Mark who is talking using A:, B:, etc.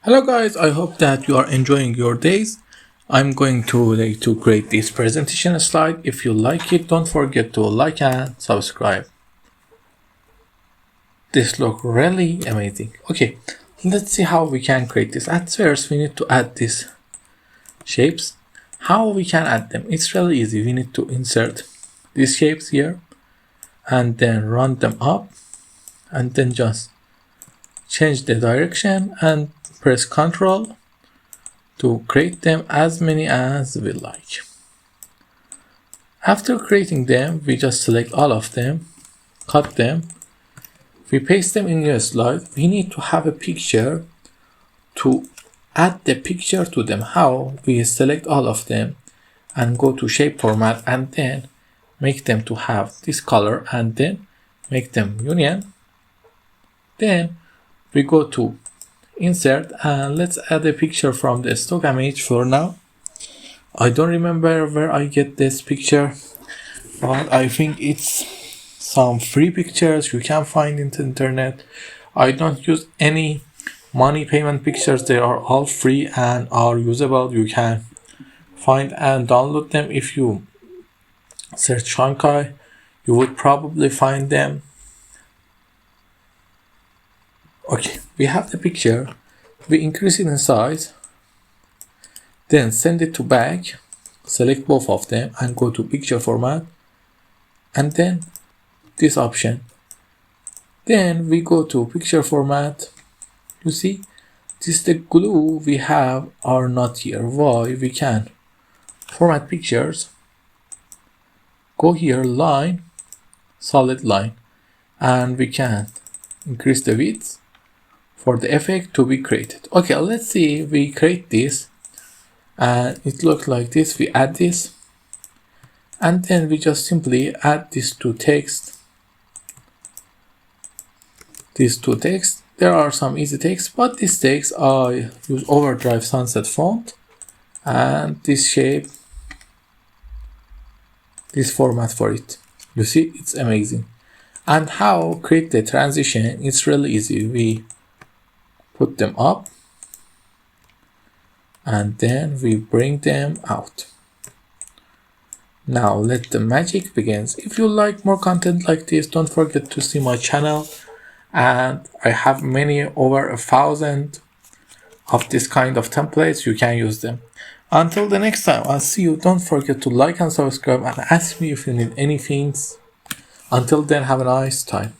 A: Hello guys, I hope that you are enjoying your days. I'm going to create this presentation slide. If you like it, don't forget to like and subscribe. This looks really amazing. Okay, let's see how we can create this. At first, we need to add these shapes. How we can add them? It's really easy. We need to insert these shapes here and then run them up and then just change the direction and press Ctrl to create them as many as we like. After creating them, we just select all of them, cut them, we paste them in your slide. We need to have a picture to add the picture to them. How? We select all of them and go to shape format and then make them to have this color and then make them union. Then we go to insert and let's add a picture from the stock image for now. I don't remember where I get this picture, but I think it's some free pictures you can find in the internet. I don't use any money payment pictures. They are all free and are usable. You can find and download them. If you search Shanghai, you would probably find them. Okay, we have the picture. We increase it in size, then send it to back, select both of them and go to picture format and then this option. Then we go to picture format. You see, this the glue we have are not here. Why? We can format pictures, go here, line, solid line, and we can increase the width for the effect to be created. Okay, let's see, we create this and it looks like this. We add this and then we just simply add these two text. There are some easy text, but this text I use overdrive sunset font and this shape, this format for it. You see, it's amazing. And how create the transition? It's really easy. We put them up and then we bring them out. Now let the magic begins. If you like more content like this, don't forget to see my channel, and I have many, over 1,000 of this kind of templates. You can use them. Until the next time, I'll see you. Don't forget to like and subscribe and ask me if you need anything. Until then, have a nice time.